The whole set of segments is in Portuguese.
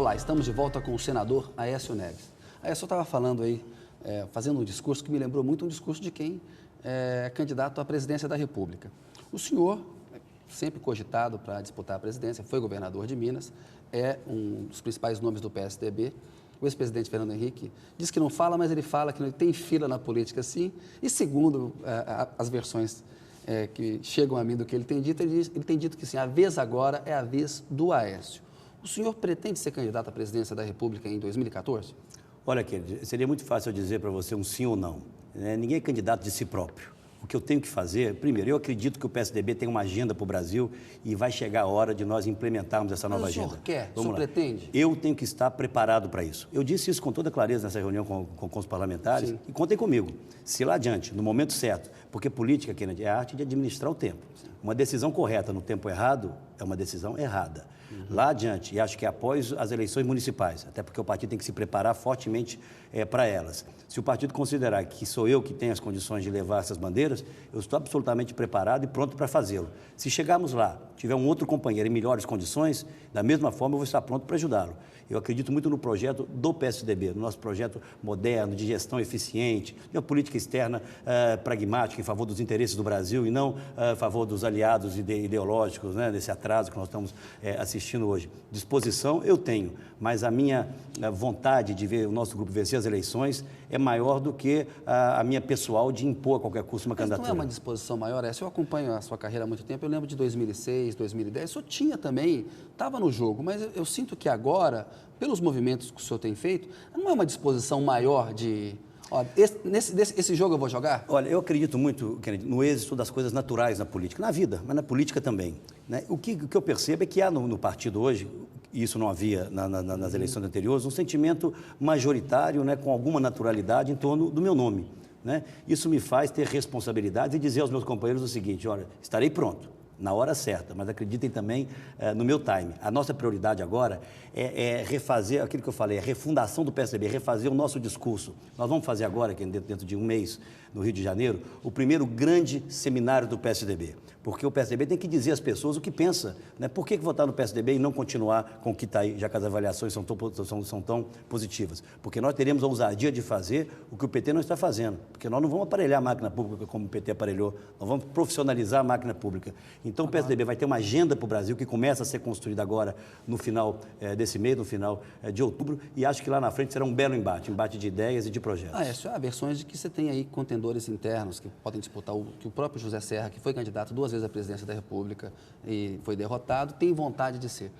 Olá, estamos de volta com o senador Aécio Neves. Aécio estava falando aí, fazendo um discurso que me lembrou muito um discurso de quem é candidato à presidência da República. O senhor, sempre cogitado para disputar a presidência, foi governador de Minas, é um dos principais nomes do PSDB. O ex-presidente Fernando Henrique diz que não fala, mas ele fala que não tem fila na política, sim. E segundo as versões que chegam a mim do que ele tem dito, ele tem dito que sim, a vez agora é a vez do Aécio. O senhor pretende ser candidato à presidência da República em 2014? Olha, querido, seria muito fácil eu dizer para você um sim ou não. Ninguém é candidato de si próprio. O que eu tenho que fazer, primeiro, eu acredito que o PSDB tem uma agenda para o Brasil e vai chegar a hora de nós implementarmos essa nova agenda. O senhor quer? O senhor pretende? Eu tenho que estar preparado para isso. Eu disse isso com toda clareza nessa reunião com os parlamentares. Sim. E contem comigo. Se lá adiante, no momento certo, porque política, Kennedy, é a arte de administrar o tempo. Sim. Uma decisão correta no tempo errado é uma decisão errada. Lá adiante, e acho que após as eleições municipais, até porque o partido tem que se preparar fortemente para elas. Se o partido considerar que sou eu que tenho as condições de levar essas bandeiras, eu estou absolutamente preparado e pronto para fazê-lo. Se chegarmos lá, tiver um outro companheiro em melhores condições, da mesma forma eu vou estar pronto para ajudá-lo. Eu acredito muito no projeto do PSDB, no nosso projeto moderno, de gestão eficiente, de uma política externa pragmática em favor dos interesses do Brasil e não a favor dos aliados ideológicos, né, desse atraso que nós estamos assistindo hoje. Disposição eu tenho, mas a minha vontade de ver o nosso grupo vencer as eleições é maior do que a minha pessoal de impor a qualquer custo uma candidatura. Não é uma disposição maior essa? Eu acompanho a sua carreira há muito tempo, eu lembro de 2006, 2010, o senhor tinha também, estava no jogo, mas eu sinto que agora, pelos movimentos que o senhor tem feito, não é uma disposição maior de... Ó, esse jogo eu vou jogar? Olha, eu acredito muito, Kennedy, no êxito das coisas naturais na política, na vida, mas na política também. Né? O que eu percebo é que há no partido hoje, e isso não havia nas eleições anteriores, um sentimento majoritário, né, com alguma naturalidade em torno do meu nome. Né? Isso me faz ter responsabilidade e dizer aos meus companheiros o seguinte: olha, estarei pronto na hora certa, mas acreditem também no meu time. A nossa prioridade agora é refazer aquilo que eu falei, a refundação do PSDB, refazer o nosso discurso. Nós vamos fazer agora, que dentro de um mês, no Rio de Janeiro, o primeiro grande seminário do PSDB, porque o PSDB tem que dizer às pessoas o que pensa, né? Por que votar no PSDB e não continuar com o que está aí, já que as avaliações são tão positivas? Porque nós teremos a ousadia de fazer o que o PT não está fazendo, porque nós não vamos aparelhar a máquina pública como o PT aparelhou, nós vamos profissionalizar a máquina pública. Então o PSDB vai ter uma agenda para o Brasil que começa a ser construída agora no final desse mês, no final de outubro, e acho que lá na frente será um belo embate de ideias e de projetos. Há versões de que você tem aí contendores internos que podem disputar, que o próprio José Serra, que foi candidato 2 vezes à presidência da República e foi derrotado, tem vontade de ser.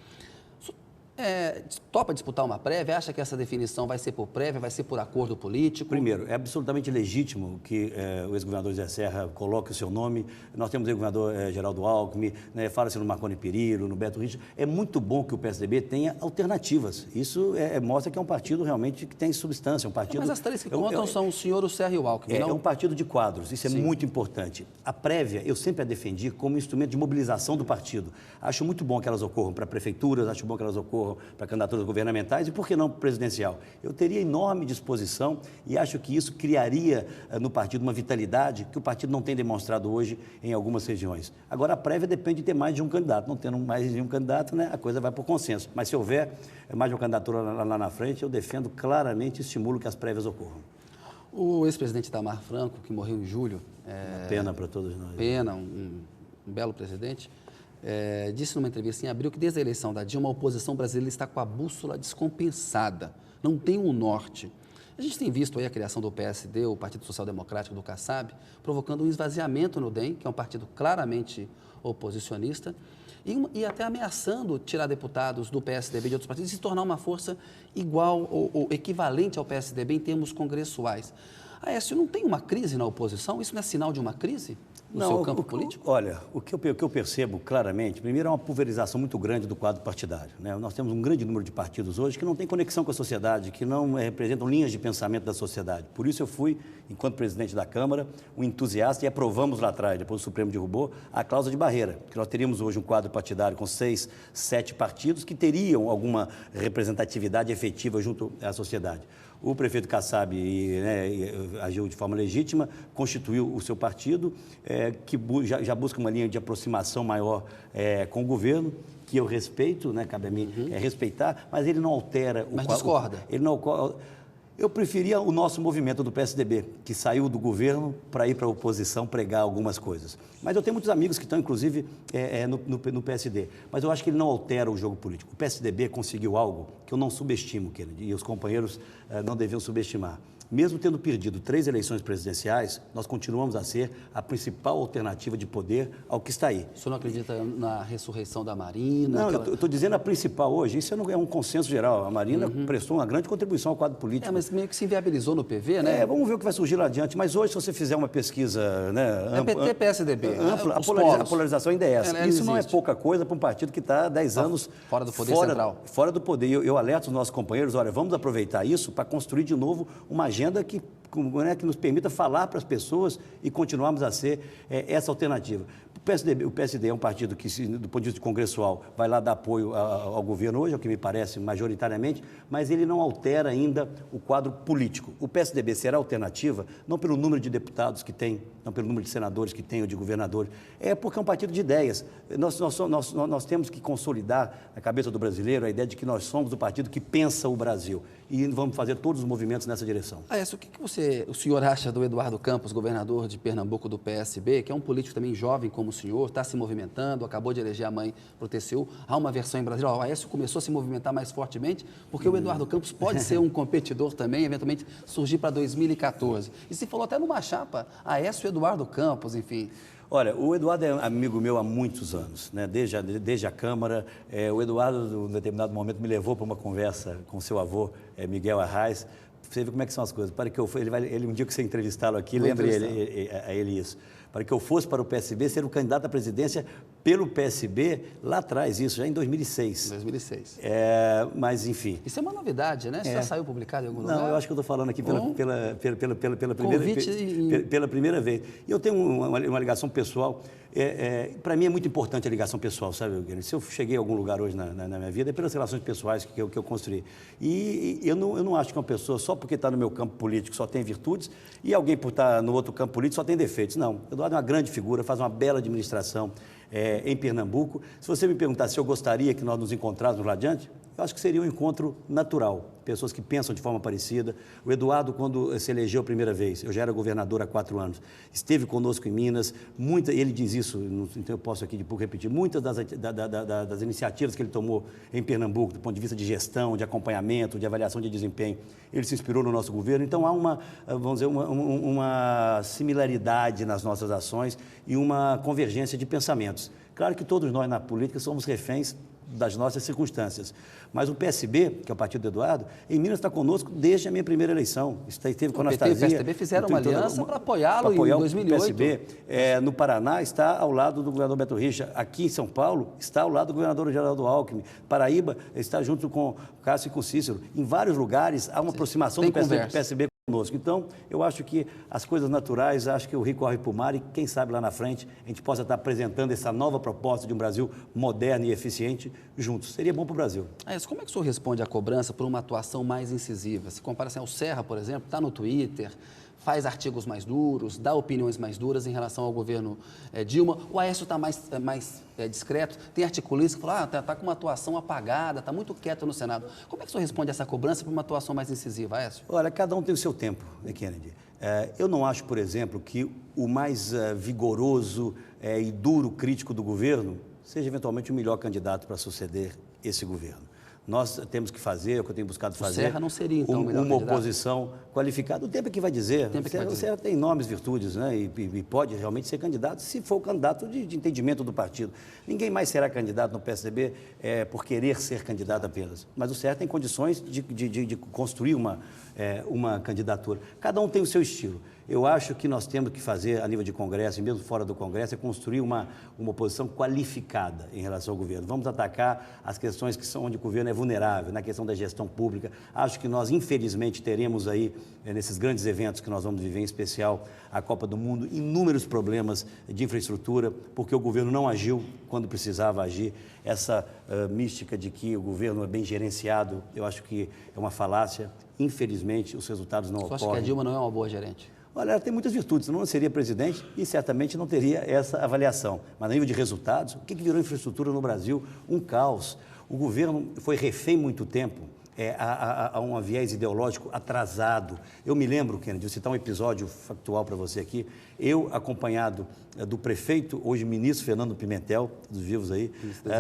Topa disputar uma prévia? Acha que essa definição vai ser por prévia, vai ser por acordo político? Primeiro, é absolutamente legítimo que o ex-governador José Serra coloque o seu nome. Nós temos o ex-governador Geraldo Alckmin, né, fala-se no Marconi Perillo, no Beto Richa. É muito bom que o PSDB tenha alternativas. Isso mostra que é um partido realmente que tem substância. Um partido, mas as três que contam são o senhor, o Serra e o Alckmin, não? É um partido de quadros, isso é muito importante. A prévia, eu sempre a defendi como instrumento de mobilização do partido. Acho muito bom que elas ocorram para prefeituras, acho bom que elas ocorram para candidaturas governamentais e, por que não, presidencial. Eu teria enorme disposição e acho que isso criaria no partido uma vitalidade que o partido não tem demonstrado hoje em algumas regiões. Agora, a prévia depende de ter mais de um candidato. Não tendo mais de um candidato, né, a coisa vai por consenso. Mas se houver mais de uma candidatura lá na frente, eu defendo claramente e estimulo que as prévias ocorram. O ex-presidente Itamar Franco, que morreu em julho... Uma pena para todos nós. Pena, um belo presidente... disse numa entrevista em abril que desde a eleição da Dilma, a oposição brasileira está com a bússola descompensada, não tem um norte. A gente tem visto aí a criação do PSD, o Partido Social Democrático do Kassab, provocando um esvaziamento no DEM, que é um partido claramente oposicionista, e até ameaçando tirar deputados do PSDB e de outros partidos e se tornar uma força igual ou equivalente ao PSDB em termos congressuais. Aécio, não tem uma crise na oposição? Isso não é sinal de uma crise? No seu campo político? Olha, o que eu percebo claramente, primeiro, é uma pulverização muito grande do quadro partidário. Né? Nós temos um grande número de partidos hoje que não tem conexão com a sociedade, que não representam linhas de pensamento da sociedade. Por isso eu fui, enquanto presidente da Câmara, um entusiasta e aprovamos lá atrás, depois o Supremo derrubou, a cláusula de barreira, que nós teríamos hoje um quadro partidário com 6, 7 partidos que teriam alguma representatividade efetiva junto à sociedade. O prefeito Kassab agiu de forma legítima, constituiu o seu partido, que já busca uma linha de aproximação maior com o governo, que eu respeito, né, cabe a mim respeitar, mas ele não altera... Mas discorda? Ele não... Eu preferia o nosso movimento do PSDB, que saiu do governo para ir para a oposição pregar algumas coisas. Mas eu tenho muitos amigos que estão, inclusive, no PSD. Mas eu acho que ele não altera o jogo político. O PSDB conseguiu algo que eu não subestimo, Kennedy, e os companheiros não deviam subestimar. Mesmo tendo perdido 3 eleições presidenciais, nós continuamos a ser a principal alternativa de poder ao que está aí. O senhor não acredita na ressurreição da Marina? Não, eu estou dizendo a principal hoje. Isso não é um consenso geral. A Marina prestou uma grande contribuição ao quadro político. Mas meio que se inviabilizou no PV, né? Vamos ver o que vai surgir lá adiante. Mas hoje, se você fizer uma pesquisa... Né, PT, PSDB. Ampla, a polarização ainda é essa. Isso não é pouca coisa para um partido que está há 10 anos... Fora do poder central. Fora do poder. Eu alerto os nossos companheiros, olha, vamos aproveitar isso para construir de novo uma agenda que nos permita falar para as pessoas e continuarmos a ser essa alternativa. O PSD é um partido que, do ponto de vista congressual, vai lá dar apoio ao governo hoje, é o que me parece majoritariamente, mas ele não altera ainda o quadro político. O PSDB será alternativa, não pelo número de deputados que tem, não pelo número de senadores que tem ou de governadores, é porque é um partido de ideias. Nós temos que consolidar na cabeça do brasileiro a ideia de que nós somos o partido que pensa o Brasil e vamos fazer todos os movimentos nessa direção. O que o senhor acha do Eduardo Campos, governador de Pernambuco do PSB, que é um político também jovem como o senhor, está se movimentando, acabou de eleger a mãe para o TCU, há uma versão em Brasília, o Aécio começou a se movimentar mais fortemente, porque o Eduardo Campos pode ser um competidor também, eventualmente surgir para 2014. E se falou até numa chapa, Aécio e Eduardo Campos, enfim... Olha, o Eduardo é amigo meu há muitos anos, né? Desde a Câmara. O Eduardo, em determinado momento, me levou para uma conversa com seu avô, Miguel Arraes. Você vê como é que são as coisas. Para que eu um dia que você entrevistá-lo aqui, lembre a ele isso. Para que eu fosse para o PSB, ser o candidato à presidência pelo PSB lá atrás, isso já em 2006. 2006. Mas, enfim... Isso é uma novidade, né? Isso já saiu publicado em algum lugar? Não, eu acho que eu estou falando aqui pela primeira vez. E eu tenho uma ligação pessoal. Para mim é muito importante a ligação pessoal, sabe, Eugenio? Se eu cheguei a algum lugar hoje na minha vida, é pelas relações pessoais que eu construí. E eu não acho que uma pessoa, só porque está no meu campo político, só tem virtudes, e alguém por estar no outro campo político só tem defeitos. Não, Eduardo é uma grande figura, faz uma bela administração em Pernambuco. Se você me perguntar se eu gostaria que nós nos encontrássemos lá adiante, eu acho que seria um encontro natural, pessoas que pensam de forma parecida. O Eduardo, quando se elegeu a primeira vez, eu já era governador há 4 anos, esteve conosco em Minas, ele diz isso, então eu posso aqui de pouco repetir, muitas das iniciativas que ele tomou em Pernambuco, do ponto de vista de gestão, de acompanhamento, de avaliação de desempenho, ele se inspirou no nosso governo. Então há uma similaridade nas nossas ações e uma convergência de pensamentos. Claro que todos nós na política somos reféns das nossas circunstâncias. Mas o PSB, que é o partido do Eduardo, em Minas está conosco desde a minha primeira eleição. Esteve com a Anastasia. O PT e o PSDB fizeram uma aliança para apoiá-lo em 2008. O PSB, no Paraná, está ao lado do governador Beto Richa. Aqui em São Paulo, está ao lado do governador Geraldo Alckmin. Paraíba está junto com o Cássio e com o Cícero. Em vários lugares, há uma aproximação do PSB conosco. Então, eu acho que as coisas naturais, acho que o rio corre para o mar e quem sabe lá na frente a gente possa estar apresentando essa nova proposta de um Brasil moderno e eficiente juntos. Seria bom para o Brasil. Como é que o senhor responde à cobrança por uma atuação mais incisiva? Se compara assim, o Serra, por exemplo, está no Twitter, faz artigos mais duros, dá opiniões mais duras em relação ao governo Dilma. O Aécio está mais discreto. Tem articulista que fala, está com uma atuação apagada, está muito quieto no Senado. Como é que o senhor responde a essa cobrança por uma atuação mais incisiva, Aécio? Olha, cada um tem o seu tempo, né, Kennedy? Eu não acho, por exemplo, que o mais vigoroso e duro crítico do governo seja eventualmente o melhor candidato para suceder esse governo. Nós temos que fazer, o que eu tenho buscado fazer, Serra não seria, então, uma oposição qualificada. O tempo é que vai dizer. O Serra tem enormes virtudes, né? E pode realmente ser candidato, se for candidato de entendimento do partido. Ninguém mais será candidato no PSDB por querer ser candidato apenas. Mas o Serra tem condições de construir uma candidatura. Cada um tem o seu estilo. Eu acho que nós temos que fazer, a nível de Congresso, e mesmo fora do Congresso, é construir uma oposição qualificada em relação ao governo. Vamos atacar as questões que são onde o governo é vulnerável, na questão da gestão pública. Acho que nós, infelizmente, teremos aí, nesses grandes eventos que nós vamos viver, em especial a Copa do Mundo, inúmeros problemas de infraestrutura, porque o governo não agiu quando precisava agir. Essa mística de que o governo é bem gerenciado, eu acho que é uma falácia. infelizmente, os resultados não Você ocorrem. acha que a Dilma não é uma boa gerente? Olha, ela tem muitas virtudes, não seria presidente e certamente não teria essa avaliação. Mas, a nível de resultados, o que virou infraestrutura no Brasil? Um caos. O governo foi refém muito tempo a um viés ideológico atrasado. Eu me lembro, Kennedy, vou citar um episódio factual para você aqui, eu acompanhado do prefeito, hoje ministro Fernando Pimentel, dos vivos aí,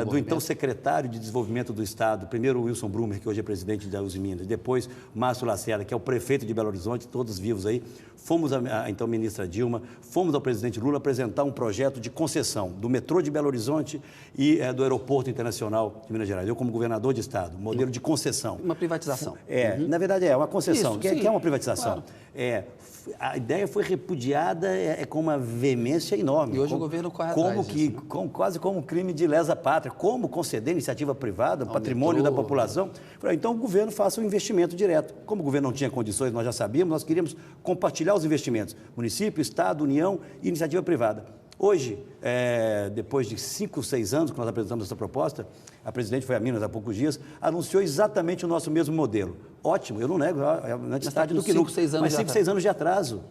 do então secretário de Desenvolvimento do Estado, primeiro o Wilson Brumer, que hoje é presidente da Uzi Minas, depois Márcio Lacerda, que é o prefeito de Belo Horizonte, todos vivos aí, fomos à então ministra Dilma, fomos ao presidente Lula apresentar um projeto de concessão do metrô de Belo Horizonte e do Aeroporto Internacional de Minas Gerais. Eu, como governador de Estado, modelo de concessão. Uma privatização. Na verdade é uma concessão, Isso, que é uma privatização. Claro. A ideia foi repudiada com uma veemência enorme. E hoje o governo corre atrás disso, né? Quase como um crime de lesa pátria. Como conceder iniciativa privada, patrimônio da população? Então, o governo faça um investimento direto. Como o governo não tinha condições, nós já sabíamos, nós queríamos compartilhar os investimentos. Município, Estado, União e iniciativa privada. Hoje, depois de 5, 6 anos que nós apresentamos essa proposta, a presidente foi a Minas há poucos dias, anunciou exatamente o nosso mesmo modelo. Ótimo, eu não nego, antes tarde do que nunca, mas 5, 6 anos de atraso.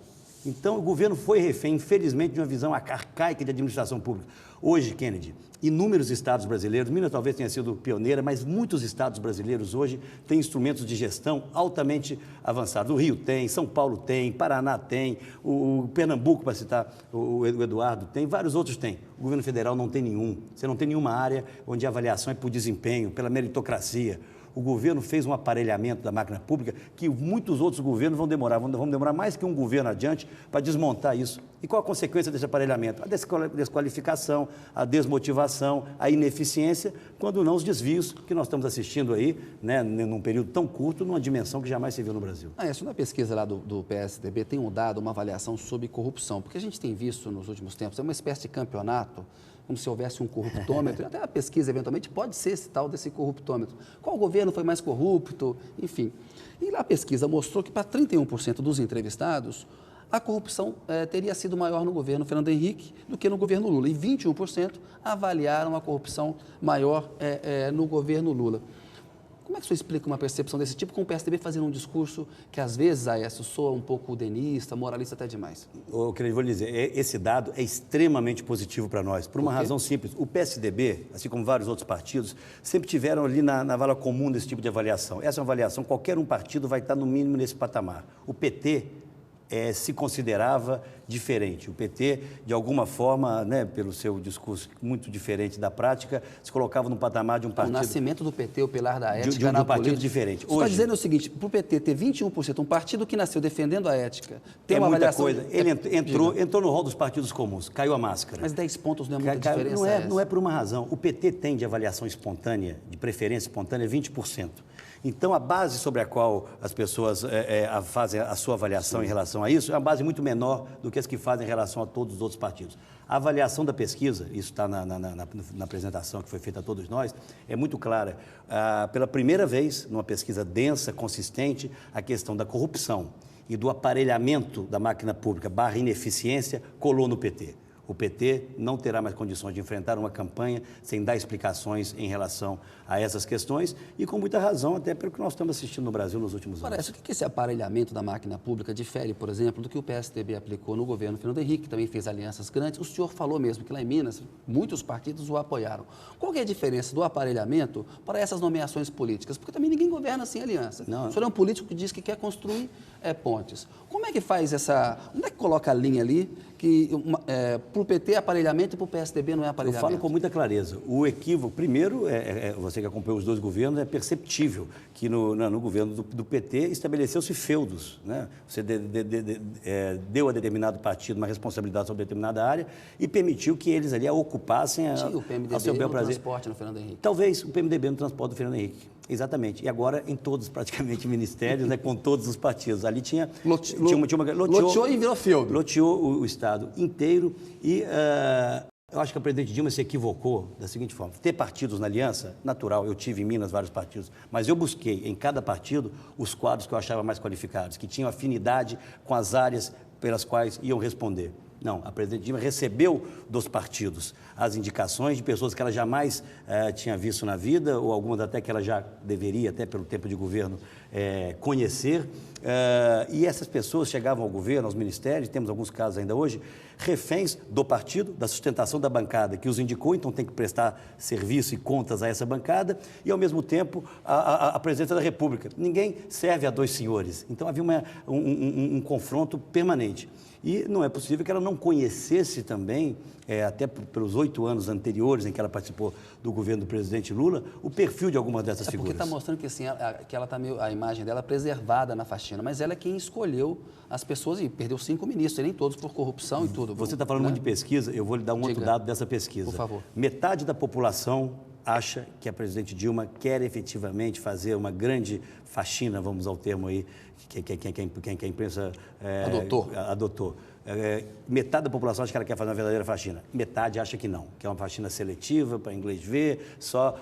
Então, o governo foi refém, infelizmente, de uma visão arcaica de administração pública. Hoje, Kennedy, inúmeros estados brasileiros, Minas talvez tenha sido pioneira, mas muitos estados brasileiros hoje têm instrumentos de gestão altamente avançados. O Rio tem, São Paulo tem, Paraná tem, o Pernambuco, para citar o Eduardo, tem, vários outros têm. O governo federal não tem nenhum. Você não tem nenhuma área onde a avaliação é por desempenho, pela meritocracia. O governo fez um aparelhamento da máquina pública que muitos outros governos vão demorar mais que um governo adiante para desmontar isso. E qual a consequência desse aparelhamento? A desqualificação, a desmotivação, a ineficiência, quando não os desvios que nós estamos assistindo aí, né, num período tão curto, numa dimensão que jamais se viu no Brasil. Isso na pesquisa lá do PSDB tem dado uma avaliação sobre corrupção, porque a gente tem visto nos últimos tempos, é uma espécie de campeonato, como se houvesse um corruptômetro, até a pesquisa eventualmente pode ser esse tal desse corruptômetro. Qual governo foi mais corrupto, enfim. E lá a pesquisa mostrou que para 31% dos entrevistados, a corrupção teria sido maior no governo Fernando Henrique do que no governo Lula. E 21% avaliaram a corrupção maior no governo Lula. Como é que o senhor explica uma percepção desse tipo com o PSDB fazendo um discurso que às vezes, Aécio, soa um pouco udenista, moralista até demais? Eu vou lhe dizer, esse dado é extremamente positivo para nós, por uma razão simples. O PSDB, assim como vários outros partidos, sempre tiveram ali na vala comum desse tipo de avaliação. Essa é uma avaliação, qualquer um partido vai estar no mínimo nesse patamar. O PT se considerava diferente. O PT, de alguma forma, né, pelo seu discurso muito diferente da prática, se colocava no patamar de um partido... O nascimento do PT, o pilar da ética de um partido diferente. Você está dizendo o seguinte, para o PT ter 21%, um partido que nasceu defendendo a ética, tem uma muita avaliação... coisa. Ele entrou no rol dos partidos comuns, caiu a máscara. Mas 10 pontos não é muita diferença. Não é por uma razão. O PT tem de avaliação espontânea, de preferência espontânea, 20%. Então, a base sobre a qual as pessoas fazem a sua avaliação em relação a isso é uma base muito menor do que as que fazem em relação a todos os outros partidos. A avaliação da pesquisa, isso está na apresentação que foi feita a todos nós, é muito clara. Pela primeira vez, numa pesquisa densa, consistente, a questão da corrupção e do aparelhamento da máquina pública / ineficiência colou no PT. O PT não terá mais condições de enfrentar uma campanha sem dar explicações em relação a essas questões e com muita razão, até pelo que nós estamos assistindo no Brasil nos últimos anos. Parece que esse aparelhamento da máquina pública difere, por exemplo, do que o PSDB aplicou no governo Fernando Henrique, que também fez alianças grandes. O senhor falou mesmo que lá em Minas, muitos partidos o apoiaram. Qual que é a diferença do aparelhamento para essas nomeações políticas? Porque também ninguém governa sem aliança. Não. O senhor é um político que diz que quer construir pontes. Como é que faz essa... Onde é que coloca a linha ali que para o PT é aparelhamento e para o PSDB não é aparelhamento? Eu falo com muita clareza. O equívoco, primeiro, você que acompanhou os dois governos, é perceptível que no governo do PT estabeleceu-se feudos, né? Você deu a determinado partido uma responsabilidade sobre determinada área e permitiu que eles ali a ocupassem o PMDB ao seu bel prazer. Transporte no Fernando Henrique. Talvez o PMDB no transporte do Fernando Henrique. Exatamente. E agora em todos, praticamente, ministérios, né, com todos os partidos. Ali loteou e virou feudo. Loteou o Estado inteiro e eu acho que a presidente Dilma se equivocou da seguinte forma. Ter partidos na aliança, natural, eu tive em Minas vários partidos, mas eu busquei em cada partido os quadros que eu achava mais qualificados, que tinham afinidade com as áreas pelas quais iam responder. Não, a presidente Dilma recebeu dos partidos as indicações de pessoas que ela jamais tinha visto na vida, ou algumas até que ela já deveria, até pelo tempo de governo, conhecer. E essas pessoas chegavam ao governo, aos ministérios, temos alguns casos ainda hoje, reféns do partido, da sustentação da bancada que os indicou, então tem que prestar serviço e contas a essa bancada, e ao mesmo tempo a presidência da República. Ninguém serve a dois senhores, então havia um confronto permanente. E não é possível que ela não conhecesse também, até pelos 8 anos anteriores em que ela participou do governo do presidente Lula, o perfil de algumas dessas figuras. Porque está mostrando que, assim, que ela está meio, a imagem dela preservada na faxina, mas ela é quem escolheu as pessoas e perdeu 5 ministros, e nem todos por corrupção e tudo. Você está falando muito de pesquisa, eu vou lhe dar um outro dado dessa pesquisa. Por favor. Metade da população acha que a presidente Dilma quer efetivamente fazer uma grande faxina, vamos ao termo aí, que a imprensa adotou. Metade da população acha que ela quer fazer uma verdadeira faxina. Metade acha que não, que é uma faxina seletiva, para inglês ver, só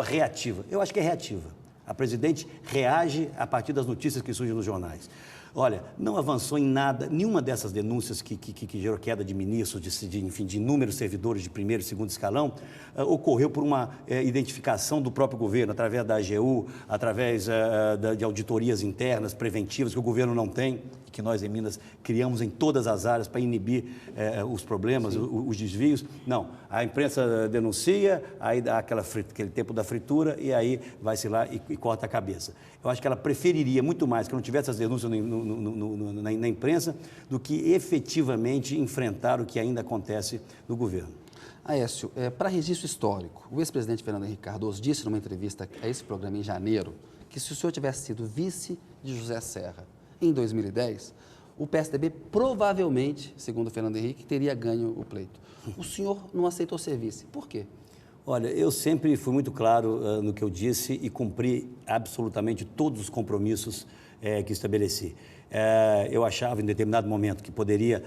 reativa. Eu acho que é reativa. A presidente reage a partir das notícias que surgem nos jornais. Olha, não avançou em nada, nenhuma dessas denúncias que gerou queda de ministros, de inúmeros servidores de primeiro e segundo escalão, ocorreu por uma identificação do próprio governo, através da AGU, através de auditorias internas, preventivas, que o governo não tem, e que nós em Minas criamos em todas as áreas para inibir os problemas, os desvios. Não, a imprensa denuncia, aí dá aquele tempo da fritura, e aí vai-se lá e corta a cabeça. Eu acho que ela preferiria muito mais que não tivesse as denúncias na imprensa do que efetivamente enfrentar o que ainda acontece no governo. Aécio, para registro histórico, o ex-presidente Fernando Henrique Cardoso disse numa entrevista a esse programa em janeiro que se o senhor tivesse sido vice de José Serra em 2010, o PSDB provavelmente, segundo Fernando Henrique, teria ganho o pleito. O senhor não aceitou ser vice. Por quê? Olha, eu sempre fui muito claro no que eu disse e cumpri absolutamente todos os compromissos que estabeleci. Eu achava, em determinado momento, que poderia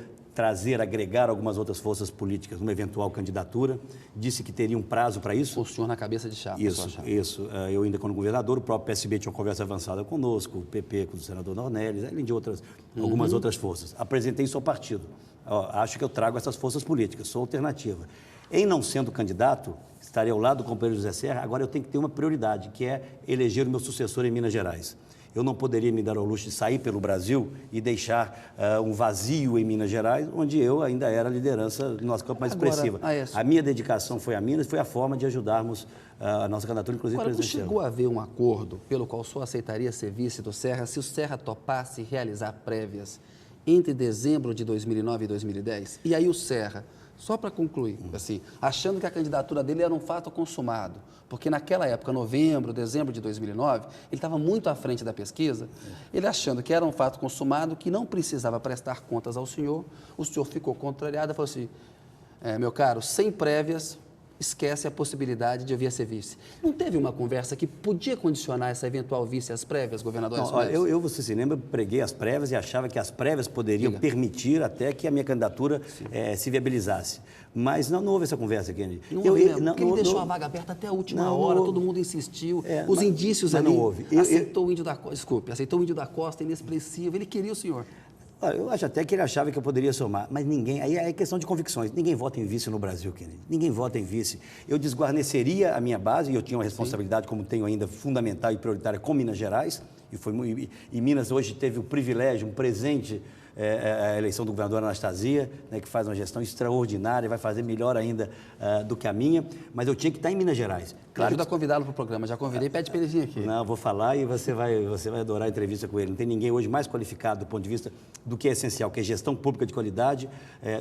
agregar algumas outras forças políticas numa eventual candidatura. Disse que teria um prazo para isso. O senhor na cabeça de chapa. Isso. Eu ainda como governador, o próprio PSB tinha uma conversa avançada conosco, o PP com o senador Dornelles, além de algumas outras forças. Apresentei isso ao partido. Acho que eu trago essas forças políticas, sou alternativa. Em não sendo candidato, estarei ao lado do companheiro José Serra, agora eu tenho que ter uma prioridade, que é eleger o meu sucessor em Minas Gerais. Eu não poderia me dar ao luxo de sair pelo Brasil e deixar um vazio em Minas Gerais, onde eu ainda era a liderança do nosso campo mais expressiva. A minha dedicação foi a Minas, foi a forma de ajudarmos a nossa candidatura, inclusive presidencial. Chegou a haver um acordo pelo qual o senhor aceitaria ser vice do Serra se o Serra topasse realizar prévias entre dezembro de 2009 e 2010? E aí o Serra, só para concluir, assim, achando que a candidatura dele era um fato consumado, porque naquela época, novembro, dezembro de 2009, ele estava muito à frente da pesquisa, ele achando que era um fato consumado, que não precisava prestar contas ao senhor, o senhor ficou contrariado e falou assim, meu caro, sem prévias, esquece a possibilidade de eu vir a ser vice. Não teve uma conversa que podia condicionar essa eventual vice às prévias, governador? Não, olha, você se lembra, preguei as prévias e achava que as prévias poderiam permitir até que a minha candidatura se viabilizasse. Mas não houve essa conversa, Kennedy. Não houve mesmo, porque ele deixou a vaga aberta até a última hora, todo mundo insistiu, os indícios ali... Não houve. Aceitou o Índio da Costa, aceitou o Índio da Costa, inexpressivo, ele queria o senhor. Eu acho até que ele achava que eu poderia somar, mas ninguém, aí é questão de convicções, ninguém vota em vice no Brasil, Kennedy, ninguém vota em vice. Eu desguarneceria a minha base, e eu tinha uma responsabilidade, como tenho ainda, fundamental e prioritária com Minas Gerais, e Minas hoje teve o privilégio, um presente, a eleição do governador Anastasia, né, que faz uma gestão extraordinária, vai fazer melhor ainda do que a minha, mas eu tinha que estar em Minas Gerais. Claro, ajuda a convidá-lo para o programa, já convidei, pede para ele vir aqui. Não, vou falar e você vai adorar a entrevista com ele. Não tem ninguém hoje mais qualificado do ponto de vista do que é essencial, que é gestão pública de qualidade,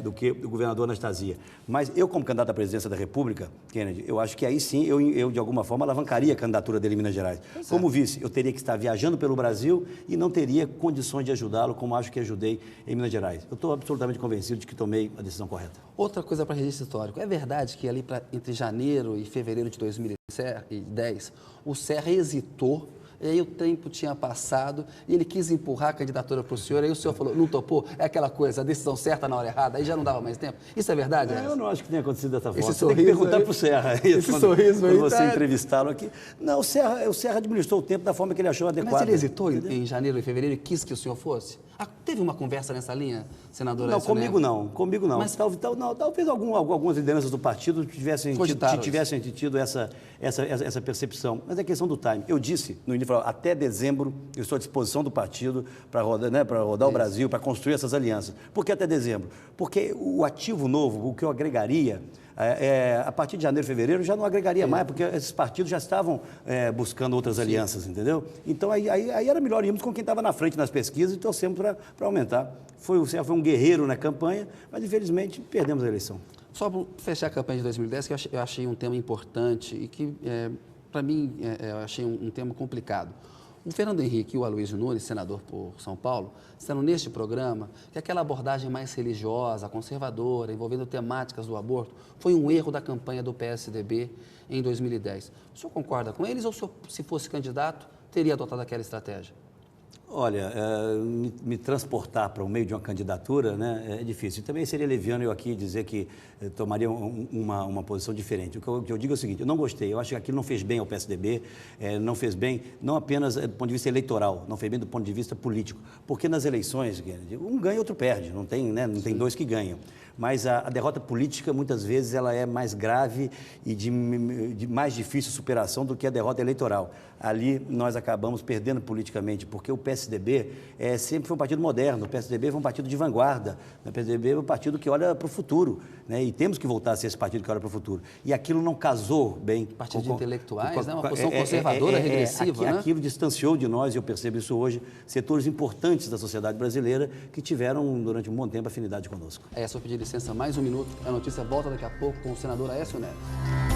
do que o governador Anastasia. Mas eu, como candidato à presidência da República, Kennedy, eu acho que aí sim eu de alguma forma alavancaria a candidatura dele em Minas Gerais. Como vice, eu teria que estar viajando pelo Brasil e não teria condições de ajudá-lo, como acho que ajudei em Minas Gerais. Eu estou absolutamente convencido de que tomei a decisão correta. Outra coisa para registro histórico, é verdade que ali entre janeiro e fevereiro de 2010, o Serra hesitou, e aí o tempo tinha passado, e ele quis empurrar a candidatura para o senhor, aí o senhor falou, não topou, é aquela coisa, a decisão certa na hora errada, aí já não dava mais tempo. Isso é verdade? Eu não acho que tenha acontecido dessa forma. Esse você tem que perguntar para o Serra. Quando você entrevistá-lo aqui. Não, o Serra administrou o tempo da forma que ele achou adequada. Mas ele hesitou em janeiro e fevereiro e quis que o senhor fosse? Teve uma conversa nessa linha, senador Não, Aécio Neves? comigo não. Mas- Talvez algumas lideranças do partido tivessem Cogitaram tido essa percepção. Mas é questão do time. Eu disse no início, até dezembro, eu estou à disposição do partido para rodar, né, para rodar o Brasil, para construir essas alianças. Por que até dezembro? Porque o ativo novo, o que eu agregaria, a partir de janeiro, fevereiro, já não agregaria mais, porque esses partidos já estavam buscando outras alianças, entendeu? Então, aí era melhor irmos com quem estava na frente nas pesquisas e torcemos para aumentar. O Serra foi um guerreiro na campanha, mas, infelizmente, perdemos a eleição. Só para fechar a campanha de 2010, que eu achei um tema importante e que, para mim, eu achei um tema complicado. O Fernando Henrique e o Aloysio Nunes, senador por São Paulo, disseram neste programa que aquela abordagem mais religiosa, conservadora, envolvendo temáticas do aborto, foi um erro da campanha do PSDB em 2010. O senhor concorda com eles ou, se fosse candidato, teria adotado aquela estratégia? Olha, me transportar para o meio de uma candidatura, né, é difícil. E também seria leviano eu aqui dizer que tomaria uma posição diferente. O que eu digo é o seguinte, eu não gostei, eu acho que aquilo não fez bem ao PSDB, não fez bem, não apenas do ponto de vista eleitoral, não fez bem do ponto de vista político. Porque nas eleições, um ganha e outro perde, não tem dois que ganham. Mas a derrota política, muitas vezes, ela é mais grave e de mais difícil superação do que a derrota eleitoral. Ali nós acabamos perdendo politicamente, porque o PSDB sempre foi um partido moderno, o PSDB foi um partido de vanguarda, o PSDB é um partido que olha para o futuro, né? E temos que voltar a ser esse partido que olha para o futuro. E aquilo não casou bem. Partido de intelectuais, né? Uma posição conservadora, regressiva, né? Aquilo distanciou de nós, e eu percebo isso hoje, setores importantes da sociedade brasileira que tiveram, durante um bom tempo, afinidade conosco. Só pedir licença mais um minuto, a notícia volta daqui a pouco com o senador Aécio Neves.